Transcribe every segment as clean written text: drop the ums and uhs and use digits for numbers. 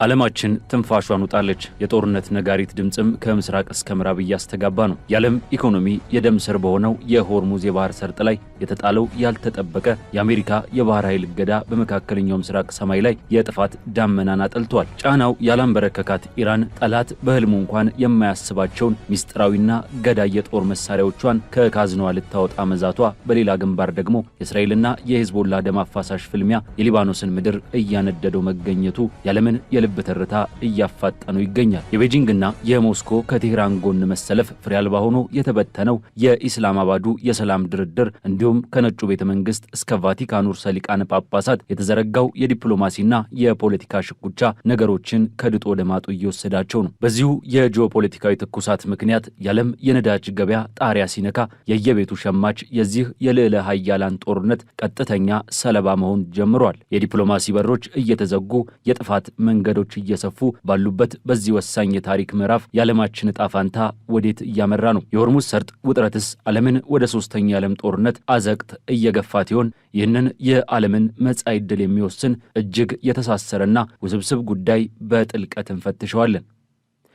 ዓለማችን ትንፋሿን ውጣለች። የጦርነት ነጋሪት ድምጽም ከምስራቅ እስከ ምዕራብ እያስተጋባ ነው። የዓለም ኢኮኖሚ የደም ስር በሆነው የሆርሙዝ የባህር ሰርጥ ላይ የተጣለው ያልተጠበቀ የአሜሪካ የባህር ኃይል እገዳ በመካከለኛው ምስራቅ ሰማይ ላይ የጥፋት ዳመናን አጠልቷል። ጫናው ያላንበረከካት ኢራን ጠላት በህልሙ እንኳን የማያስባቸውን ሚስጥራዊና ገዳይ የጦር መሳሪያዎቿን ከካዝናዋ ልታወጣ መዛቷ፣ በሌላ ግንባር ደግሞ የእስራኤልና የሂዝቦላ ደም አፋሳሽ ፍልሚያ የሊባኖስን ምድር እያነደደው መገኘቱ የዓለምን ልብ ትርታ እያፋጠነው ይገኛል። የቤጂንግና የሞስኮ ከቴህራን ጎን መሰለፍ ፍሬ አልባ ሆኖ የተበተነው የኢስላማባዱ የሰላም ድርድር እንዲሁም ከነጩ ቤተ መንግስት እስከ ቫቲካኑ ርዕሰ ሊቃነ ጳጳሳት የተዘረጋው የዲፕሎማሲና የፖለቲካ ሽኩቻ ነገሮችን ከድጦ ወደ ማጡ እየወሰዳቸው ነው። በዚሁ የጂኦፖለቲካዊ ትኩሳት ምክንያት የዓለም የነዳጅ ገበያ ጣሪያ ሲነካ የየቤቱ ሸማች የዚህ የልዕለ ኃያላን ጦርነት ቀጥተኛ ሰለባ መሆን ጀምሯል። የዲፕሎማሲ በሮች እየተዘጉ የጥፋት መንገዶች እየሰፉ ባሉበት በዚህ ወሳኝ የታሪክ ምዕራፍ የዓለማችን ዕጣ ፋንታ ወዴት እያመራ ነው? የሆርሙዝ ሰርጥ ውጥረትስ ዓለምን ወደ ሶስተኛ የዓለም ጦርነት አዘቅት እየገፋት ይሆን? ይህንን የዓለምን መጻኢ ዕድል የሚወስን እጅግ የተሳሰረና ውስብስብ ጉዳይ በጥልቀት እንፈትሸዋለን።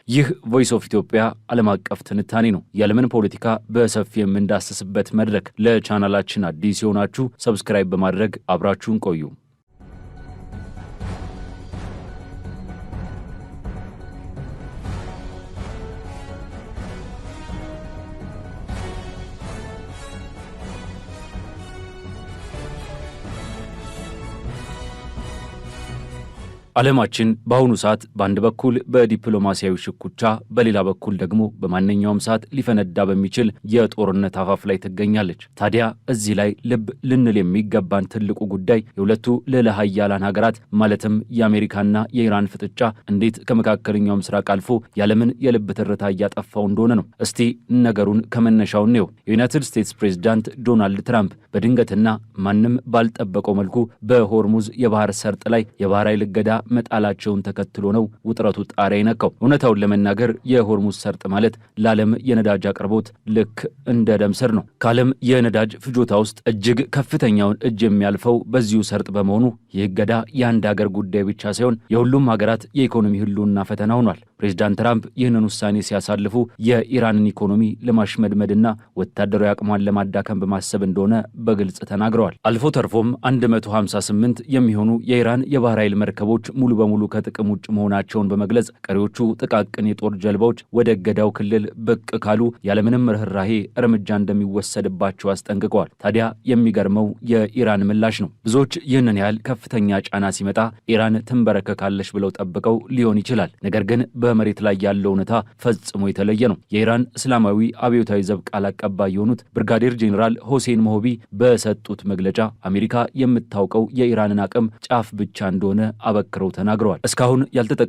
ይህ ቮይስ ኦፍ ኢትዮጵያ ዓለም አቀፍ ትንታኔ ነው። የዓለምን ፖለቲካ በሰፊ የምንዳስስበት መድረክ። ለቻናላችን አዲስ የሆናችሁ ሰብስክራይብ በማድረግ አብራችሁን ቆዩ። ዓለማችን በአሁኑ ሰዓት በአንድ በኩል በዲፕሎማሲያዊ ሽኩቻ፣ በሌላ በኩል ደግሞ በማንኛውም ሰዓት ሊፈነዳ በሚችል የጦርነት አፋፍ ላይ ትገኛለች። ታዲያ እዚህ ላይ ልብ ልንል የሚገባን ትልቁ ጉዳይ የሁለቱ ልዕለ ኃያላን ሀገራት ማለትም የአሜሪካና የኢራን ፍጥጫ እንዴት ከመካከለኛው ምስራቅ አልፎ የዓለምን የልብ ትርታ እያጠፋው እንደሆነ ነው። እስቲ ነገሩን ከመነሻው እንየው። የዩናይትድ ስቴትስ ፕሬዝዳንት ዶናልድ ትራምፕ በድንገትና ማንም ባልጠበቀው መልኩ በሆርሙዝ የባህር ሰርጥ ላይ የባህር ኃይል እገዳ መጣላቸውን ተከትሎ ነው ውጥረቱ ጣሪያ የነካው። እውነታውን ለመናገር የሆርሙዝ ሰርጥ ማለት ለዓለም የነዳጅ አቅርቦት ልክ እንደ ደም ስር ነው። ከዓለም የነዳጅ ፍጆታ ውስጥ እጅግ ከፍተኛውን እጅ የሚያልፈው በዚሁ ሰርጥ በመሆኑ ይህ እገዳ የአንድ ሀገር ጉዳይ ብቻ ሳይሆን የሁሉም ሀገራት የኢኮኖሚ ህልውና ፈተና ሆኗል። ፕሬዝዳንት ትራምፕ ይህንን ውሳኔ ሲያሳልፉ የኢራንን ኢኮኖሚ ለማሽመድመድና ወታደራዊ አቅሟን ለማዳከም በማሰብ እንደሆነ በግልጽ ተናግረዋል። አልፎ ተርፎም 158 የሚሆኑ የኢራን የባህር ኃይል መርከቦች ሙሉ በሙሉ ከጥቅም ውጭ መሆናቸውን በመግለጽ ቀሪዎቹ ጥቃቅን የጦር ጀልባዎች ወደ እገዳው ክልል ብቅ ካሉ ያለምንም ርኅራሄ እርምጃ እንደሚወሰድባቸው አስጠንቅቀዋል። ታዲያ የሚገርመው የኢራን ምላሽ ነው። ብዙዎች ይህንን ያህል ከፍተኛ ጫና ሲመጣ ኢራን ትንበረከካለች ብለው ጠብቀው ሊሆን ይችላል። ነገር ግን በመሬት ላይ ያለው እውነታ ፈጽሞ የተለየ ነው። የኢራን እስላማዊ አብዮታዊ ዘብ ቃል አቀባይ የሆኑት ብርጋዴር ጄኔራል ሆሴን ሞሆቢ በሰጡት መግለጫ አሜሪካ የምታውቀው የኢራንን አቅም ጫፍ ብቻ እንደሆነ አበክረው ተናግረዋል። እስካሁን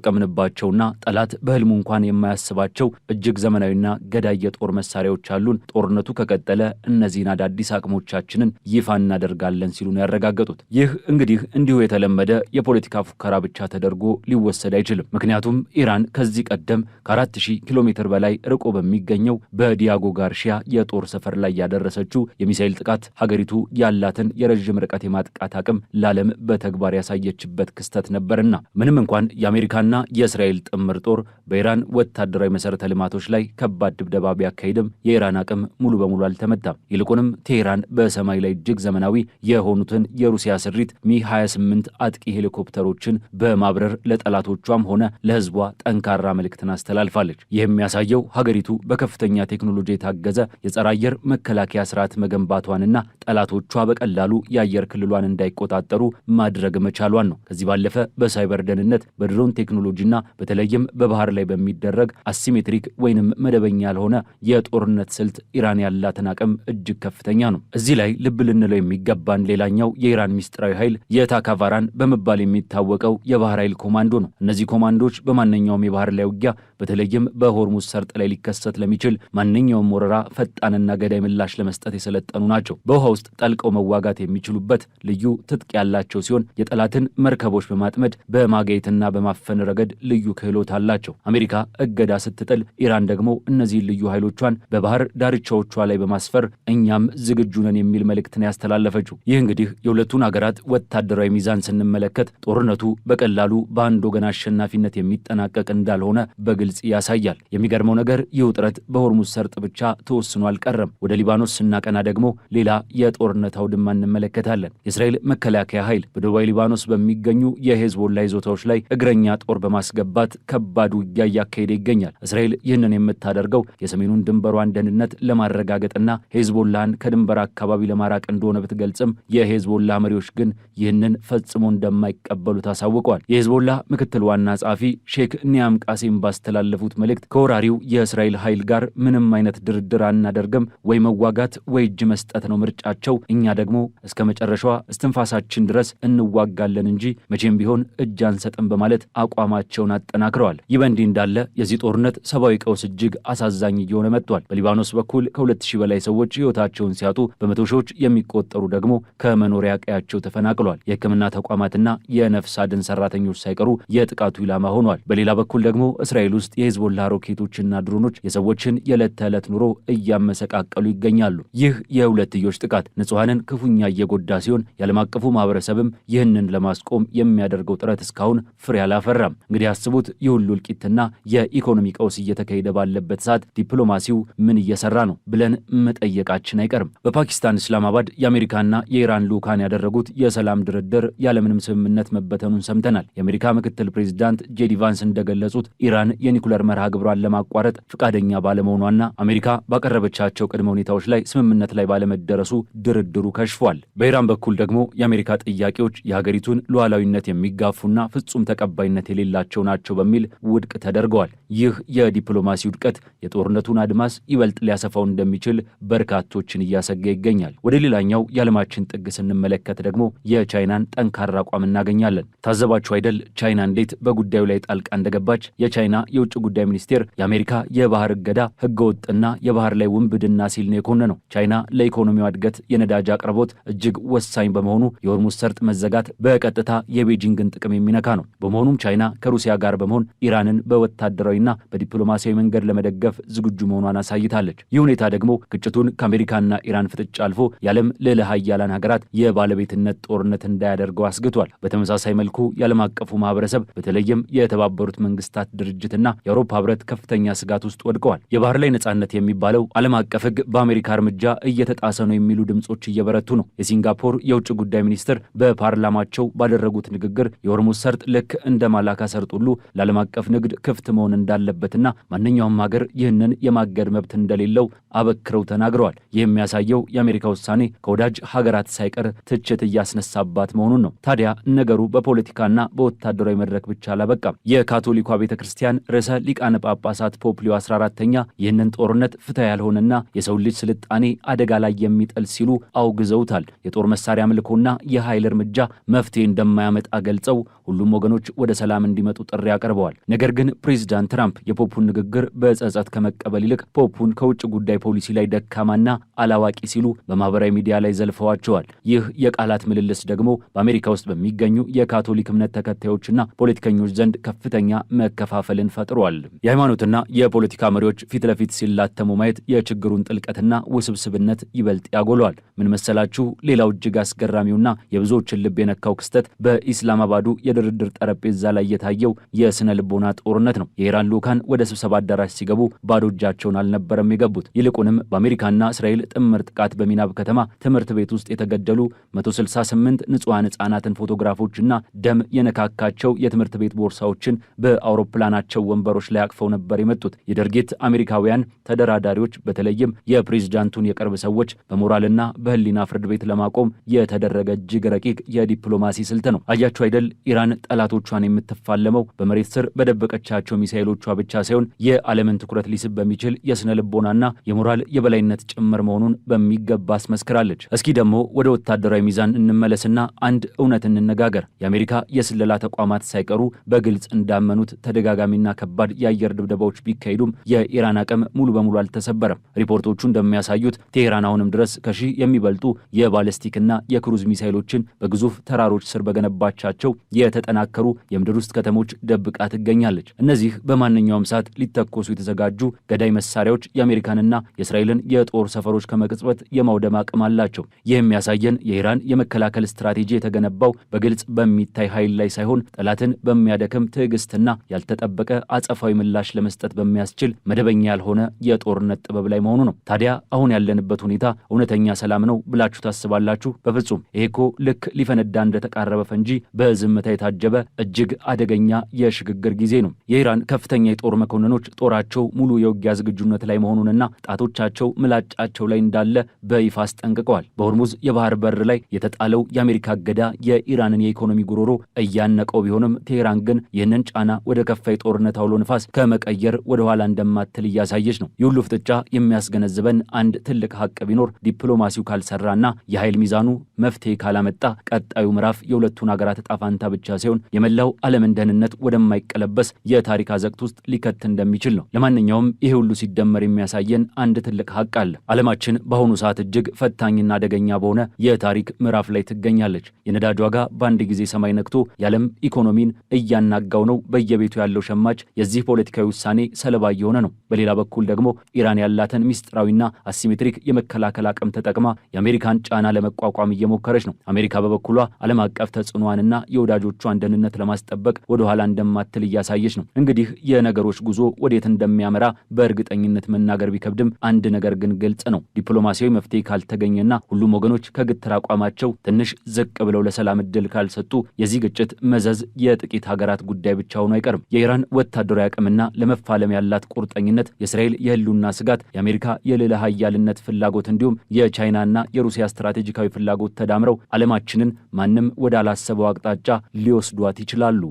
ያልተጠቀምንባቸውና ጠላት በህልሙ እንኳን የማያስባቸው እጅግ ዘመናዊና ገዳይ የጦር መሳሪያዎች አሉን። ጦርነቱ ከቀጠለ እነዚህን አዳዲስ አቅሞቻችንን ይፋ እናደርጋለን ሲሉ ነው ያረጋገጡት። ይህ እንግዲህ እንዲሁ የተለመደ የፖለቲካ ፉከራ ብቻ ተደርጎ ሊወሰድ አይችልም። ምክንያቱም ኢራን ከዚህ ቀደም ከ4000 ኪሎ ሜትር በላይ ርቆ በሚገኘው በዲያጎ ጋርሺያ የጦር ሰፈር ላይ ያደረሰችው የሚሳኤል ጥቃት ሀገሪቱ ያላትን የረዥም ርቀት የማጥቃት አቅም ለዓለም በተግባር ያሳየችበት ክስተት ነበርና ምንም እንኳን የአሜሪካና የእስራኤል ጥምር ጦር በኢራን ወታደራዊ መሰረተ ልማቶች ላይ ከባድ ድብደባ ቢያካሂድም የኢራን አቅም ሙሉ በሙሉ አልተመታም። ይልቁንም ቴህራን በሰማይ ላይ እጅግ ዘመናዊ የሆኑትን የሩሲያ ስሪት ሚ-28 አጥቂ ሄሊኮፕተሮችን በማብረር ለጠላቶቿም ሆነ ለህዝቧ ጠንካራ መልእክትን አስተላልፋለች። ይህ የሚያሳየው ሀገሪቱ በከፍተኛ ቴክኖሎጂ የታገዘ የጸረ አየር መከላከያ ስርዓት መገንባቷንና ጠላቶቿ በቀላሉ የአየር ክልሏን እንዳይቆጣጠሩ ማድረግ መቻሏን ነው። ከዚህ ባለፈ በሳይበር ደህንነት፣ በድሮን ቴክኖሎጂና በተለይም በባህር ላይ በሚደረግ አሲሜትሪክ ወይንም መደበኛ ያልሆነ የጦርነት ስልት ኢራን ያላትን አቅም እጅግ ከፍተኛ ነው። እዚህ ላይ ልብ ልንለው የሚገባን ሌላኛው የኢራን ሚስጥራዊ ኃይል የታካቫራን በመባል የሚታወቀው የባህር ኃይል ኮማንዶ ነው። እነዚህ ኮማንዶች በማንኛውም የባህር ላይ ውጊያ በተለይም በሆርሙዝ ሰርጥ ላይ ሊከሰት ለሚችል ማንኛውም ወረራ ፈጣንና ገዳይ ምላሽ ለመስጠት የሰለጠኑ ናቸው። በውሃ ውስጥ ጠልቀው መዋጋት የሚችሉበት ልዩ ትጥቅ ያላቸው ሲሆን የጠላትን መርከቦች በማጥመድ በማጋየትና በማፈን ረገድ ልዩ ክህሎት አላቸው። አሜሪካ እገዳ ስትጥል ኢራን ደግሞ እነዚህን ልዩ ኃይሎቿን በባህር ዳርቻዎቿ ላይ በማስፈር እኛም ዝግጁ ነን የሚል መልእክትን ያስተላለፈችው። ይህ እንግዲህ የሁለቱን ሀገራት ወታደራዊ ሚዛን ስንመለከት ጦርነቱ በቀላሉ በአንድ ወገን አሸናፊነት የሚጠናቀቅ እንዳልሆነ በግልጽ ያሳያል። የሚገርመው ነገር ይህ ውጥረት በሆርሙዝ ሰርጥ ብቻ ተወስኖ አልቀረም። ወደ ሊባኖስ ስናቀና ደግሞ ሌላ የጦርነት አውድማ እንመለከታለን። የእስራኤል መከላከያ ኃይል በደቡባዊ ሊባኖስ በሚገኙ የሄዝቦላ ይዞታዎች ላይ እግረኛ ጦር በማስገባት ከባድ ውጊያ እያካሄደ ይገኛል። እስራኤል ይህንን የምታደርገው የሰሜኑን ድንበሯን ደህንነት ለማረጋገጥና ሄዝቦላን ከድንበር አካባቢ ለማራቅ እንደሆነ ብትገልጽም የሄዝቦላ መሪዎች ግን ይህንን ፈጽሞ እንደማይቀበሉት አሳውቀዋል። የሄዝቦላ ምክትል ዋና ጸሐፊ ሼክ ኒያም ቃሲም ባስተላለፉት መልእክት ከወራሪው የእስራኤል ኃይል ጋር ምንም አይነት ድርድር አናደርግም፣ ወይ መዋጋት ወይ እጅ መስጠት ነው ምርጫቸው። እኛ ደግሞ እስከ መጨረሻዋ እስትንፋሳችን ድረስ እንዋጋለን እንጂ መቼም ቢሆን እጅ አንሰጥም በማለት አቋማቸውን አጠናክረዋል። ይህ በእንዲህ እንዳለ የዚህ ጦርነት ሰብአዊ ቀውስ እጅግ አሳዛኝ እየሆነ መጥቷል። በሊባኖስ በኩል ከ2000 በላይ ሰዎች ሕይወታቸውን ሲያጡ በመቶ ሺዎች የሚቆጠሩ ደግሞ ከመኖሪያ ቀያቸው ተፈናቅለዋል። የሕክምና ተቋማትና የነፍስ አድን ሰራተኞች ሳይቀሩ የጥቃቱ ኢላማ ሆኗል። በሌላ በኩል ደግሞ እስራኤል ውስጥ የሄዝቦላ ሮኬቶችና ድሮኖች የሰዎችን የዕለት ተዕለት ኑሮ እያመሰቃቀሉ ይገኛሉ። ይህ የሁለትዮሽ ጥቃት ንጹሐንን ክፉኛ እየጎዳ ሲሆን የዓለም አቀፉ ማህበረሰብም ይህንን ለማስቆም የሚያደርገው ጥረት እስካሁን ፍሬ አላፈራም። እንግዲህ አስቡት፣ ይህ ሁሉ እልቂትና የኢኮኖሚ ቀውስ እየተካሄደ ባለበት ሰዓት ዲፕሎማሲው ምን እየሰራ ነው ብለን መጠየቃችን አይቀርም። በፓኪስታን እስላማባድ የአሜሪካና የኢራን ልዑካን ያደረጉት የሰላም ድርድር ያለምንም ስምምነት መበተኑን ሰምተናል። የአሜሪካ ምክትል ፕሬዚዳንት ጄዲ ቫንስ እንደገለጹት ኢራን የኒኩለር መርሃ ግብሯን ለማቋረጥ ፈቃደኛ ባለመሆኗና አሜሪካ ባቀረበቻቸው ቅድመ ሁኔታዎች ላይ ስምምነት ላይ ባለመደረሱ ድርድሩ ከሽፏል። በኢራን በኩል ደግሞ የአሜሪካ ጥያቄዎች የሀገሪቱን ሉዓላዊነት የሚጋፉና ፍጹም ተቀባይነት የሌላቸው ናቸው በሚል ውድቅ ተደርገዋል። ይህ የዲፕሎማሲ ውድቀት የጦርነቱን አድማስ ይበልጥ ሊያሰፋው እንደሚችል በርካቶችን እያሰጋ ይገኛል። ወደ ሌላኛው የዓለማችን ጥግ ስንመለከት ደግሞ የቻይናን ጠንካራ አቋም እናገኛለን። ታዘባችሁ አይደል ቻይና እንዴት በጉዳዩ ላይ ጣልቃ እንደገባች? የቻይና የውጭ ጉዳይ ሚኒስቴር የአሜሪካ የባህር እገዳ ህገወጥና የባህር ላይ ውንብድና ሲል ነው የኮነነው። ቻይና ለኢኮኖሚዋ እድገት የነዳጅ አቅርቦት እጅግ ወሳኝ በመሆኑ የሆርሙዝ ሰርጥ መዘጋት በቀጥታ የቤጂንግን ጥቅም የሚነካ ነው። በመሆኑም ቻይና ከሩሲያ ጋር በመሆን ኢራንን በወታደራዊና በዲፕሎማሲያዊ መንገድ ለመደገፍ ዝግጁ መሆኗን አሳይታለች። ይህ ሁኔታ ደግሞ ግጭቱን ከአሜሪካና ኢራን ፍጥጫ አልፎ የዓለም ልዕለ ኃያላን ሀገራት የባለቤትነት ጦርነት እንዳያደርገው አስግቷል። በተመሳሳይ መልኩ የዓለም አቀፉ ማህበረሰብ በተለይም የተባበሩት መንግስታት ድርጅትና የአውሮፓ ህብረት ከፍተኛ ስጋት ውስጥ ወድቀዋል። የባህር ላይ ነጻነት የሚባለው ዓለም አቀፍ ህግ በአሜሪካ እርምጃ እየተጣሰ ነው የሚሉ ድምጾች እየበረቱ ነው። የሲንጋፖር የውጭ ጉዳይ ሚኒስትር በፓርላማቸው ባደረጉት ንግግር የሆርሙዝ ሰርጥ ልክ እንደ ማላካ ሰርጥ ሁሉ ለዓለም አቀፍ ንግድ ክፍት መሆን እንዳለበትና ማንኛውም ሀገር ይህንን የማገድ መብት እንደሌለው አበክረው ተናግረዋል። ይህ የሚያሳየው የአሜሪካ ውሳኔ ከወዳጅ ሀገራት ሳይቀር ትችት እያስነሳባት መሆኑን ነው። ታዲያ ነገሩ በፖለቲካና በወታደራዊ መድረክ ብቻ አላበቃም። የካቶሊኳ ቤተ ክርስቲያን ርዕሰ ሊቃነ ጳጳሳት ፖፕ ሊዮ 14ኛ ይህንን ጦርነት ፍትሐ ያልሆነና የሰው ልጅ ስልጣኔ አደጋ ላይ የሚጥል ሲሉ አውግዘውታል። የጦር መሳሪያ ምልኮና የኃይል እርምጃ መፍትሄ እንደማያመጣ ገልጸው ሁሉም ወገኖች ወደ ሰላም እንዲመጡ ጥሪ አቅርበዋል። ነገር ግን ፕሬዚዳንት ትራምፕ የፖፑን ንግግር በጸጸት ከመቀበል ይልቅ ፖፑን ከውጭ ጉዳይ ፖሊሲ ላይ ደካማና አላዋቂ ሲሉ በማህበራዊ ሚዲያ ላይ ዘልፈዋቸዋል። ይህ የቃላት ምልልስ ደግሞ በአሜሪካ ውስጥ በሚገኙ የካቶሊክ እምነት ተከታዮችና ፖለቲከኞች ዘንድ ከፍተኛ መከፋፈልን ፈጥሯል። የሃይማኖትና የፖለቲካ መሪዎች ፊት ለፊት ሲላተሙ ማየት የችግሩን ጥልቀትና ውስብስብነት ይበልጥ ያጎለዋል። ምን መሰላችሁ? ሌላው እጅግ አስገራሚውና የብዙዎችን ልብ የነካው ክስተት በኢስላማባዱ የድርድር ጠረጴዛ ላይ የታየው የስነ ልቦና ጦርነት ነው። የኢራን ልዑካን ወደ ስብሰባ አዳራሽ ሲገቡ ባዶ እጃቸውን አልነበረም የገቡት። ይልቁንም በአሜሪካና እስራኤል ጥምር ጥቃት በሚናብ ከተማ ትምህርት ቤት ውስጥ የተገደሉ 168 ንጹሐን ሕፃናትን ፎቶግራፎችና ደም የነካካቸው የትምህርት ቤት ቦርሳዎችን በአውሮፕላናቸው ወንበሮች ላይ አቅፈው ነበር የመጡት። የድርጊት አሜሪካውያን ተደራዳሪዎች በተለይም የፕሬዝዳንቱን የቅርብ ሰዎች በሞራልና በህሊና ፍርድ ቤት ለማቆም የተደረገ እጅግ ረቂቅ የዲፕሎማሲ ስልት ነው። አያችሁ አይደል? ኢራን ጠላቶቿን የምትፋለመው በመሬት ስር በደበቀቻቸው ሚሳኤሎቿ ብቻ ሳይሆን የዓለምን ትኩረት ሊስብ በሚችል የስነ ልቦናና የሞራል የበላይነት ጭምር መሆኑን በሚገባ አስመስክራለች። እስኪ ደግሞ ወደ ወታደራዊ ሚዛን እንመለስና አንድ እውነት እንነጋገር። የአሜሪካ የስለላ ተቋማት ሳይቀሩ በግልጽ እንዳመኑት ተደጋጋሚና ከባድ የአየር ድብደባዎች ቢካሄዱም የኢራን አቅም ሙሉ በሙሉ አልተሰበረም። ሪፖርቶቹ እንደሚያሳዩት ቴህራን አሁንም ድረስ ከ1000 የሚበልጡ የባለስቲክና የክሩዝ ሚሳይሎችን በግዙፍ ተራሮች ስር በገነባቻቸው የተጠናከሩ የምድር ውስጥ ከተሞች ደብቃ ትገኛለች። እነዚህ በማንኛውም ሰዓት ሊተኮሱ የተዘጋጁ ገዳይ መሳሪያዎች የአሜሪካንና የእስራኤልን የጦር ሰፈሮች ከመቅጽበት የማውደም አቅም አላቸው። ይህ የሚያሳየን የኢራን የመከላከል ስትራቴጂ የተገነባው በግልጽ በሚታይ ኃይል ላይ ሳይሆን ጠላትን በሚያደክም ትዕግስትና ያልተጠበቀ አጸፋዊ ምላሽ ለመስጠት በሚያስችል መደበኛ ያልሆነ የጦርነት ጥበብ ላይ መሆኑ ነው። ታዲያ አሁን ያለንበት ሁኔታ እውነተኛ ሰላም ነው ብላችሁ ታስባላችሁ? በፍጹም። ይሄ እኮ ልክ ሊፈነዳ እንደተቃረበ ፈንጂ በዝምታ የታጀበ እጅግ አደገኛ የሽግግር ጊዜ ነው። የኢራን ከፍተኛ የጦር መኮንኖች ጦራቸው ሙሉ የውጊያ ዝግጁነት ላይ መሆኑንና ጣቶቻቸው ምላጫቸው ላይ እንዳለ በይፋ አስጠንቅቀዋል። በሆርሙዝ የባህር በር ላይ የተጣለው የአሜሪካ እገዳ የኢራንን የኢኮኖሚ ጉሮሮ እያነቀው ቢሆንም ቴህራን ግን ይህንን ጫና ወደ ከፋ የጦርነት አውሎ ንፋስ ከመቀየር ወደ ኋላ እንደማትል እያሳየች ነው። የሁሉ ፍጥጫ የሚያስገነዝበን አንድ ትልቅ ሀቅ ቢኖር ዲፕሎማሲው ካልሰራና የኃይል ሚዛኑ መፍትሄ ካላመጣ ቀጣዩ ምዕራፍ የሁለቱን ሀገራት ዕጣ ፈንታ ብቻ ሳይሆን የመላው ዓለምን ደህንነት ወደማይቀለበስ የታሪክ አዘቅት ውስጥ ሊከት እንደሚችል ነው። ለማንኛውም ይሄ ሁሉ ሲደመር የሚያሳየን አንድ ትልቅ ሀቅ አለ። ዓለማችን በአሁኑ ሰዓት እጅግ ፈታኝና አደገኛ በሆነ የታሪክ ምዕራፍ ላይ ትገኛለች። የነዳጅ ዋጋ በአንድ ጊዜ ሰማይ ነክቶ የዓለም ኢኮኖሚን እያናጋው ነው። በየቤቱ ያለው ሸማች የዚህ ፖለቲካዊ ውሳኔ ሰለባ እየሆነ ነው። በሌላ በኩል ደግሞ ኢራን ያላትን ሚስጥራዊና አሲሜትሪክ የመከላከል አቅም ተጠቅማ የአሜሪካን ጫና ለመቋቋም እየሞከረች ነው። አሜሪካ በበኩሏ ዓለም አቀፍ ተጽዕኖዋንና የወዳጆቿን ደህንነት ለማስጠበቅ ወደ ኋላ እንደማትል እያሳየች ነው። እንግዲህ የነገሮች ጉዞ ወዴት እንደሚያመራ በእርግጠኝነት መናገር ቢከብድም አንድ ነገር ግን ግልጽ ነው። ዲፕሎማሲያዊ መፍትሄ ካልተገኘና ሁሉም ወገኖች ከግትር አቋማቸው ትንሽ ዝቅ ብለው ለሰላም ዕድል ካልሰጡ የዚህ ግጭት መዘዝ የጥቂት ሀገራት ጉዳይ ብቻ ሆኖ አይቀርም። የኢራን ወታደራዊ አቅምና ለመፋለም ያላት ቁርጠኝነት፣ የእስራኤል የህልውና ስጋት፣ የአሜሪካ የልዕለ ኃያልነት ፍላጎት እንዲሁም የቻይናና የሩሲያ ስትራቴጂካዊ ፍላጎት ተዳምረው ዓለማችንን ማንም ወደ አላሰበው አቅጣጫ ሊወስዷት ይችላሉ።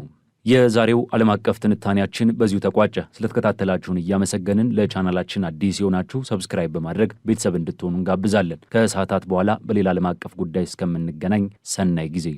የዛሬው ዓለም አቀፍ ትንታኔያችን በዚሁ ተቋጨ። ስለተከታተላችሁን እያመሰገንን ለቻናላችን አዲስ የሆናችሁ ሰብስክራይብ በማድረግ ቤተሰብ እንድትሆኑ እንጋብዛለን። ከሰዓታት በኋላ በሌላ ዓለም አቀፍ ጉዳይ እስከምንገናኝ ሰናይ ጊዜ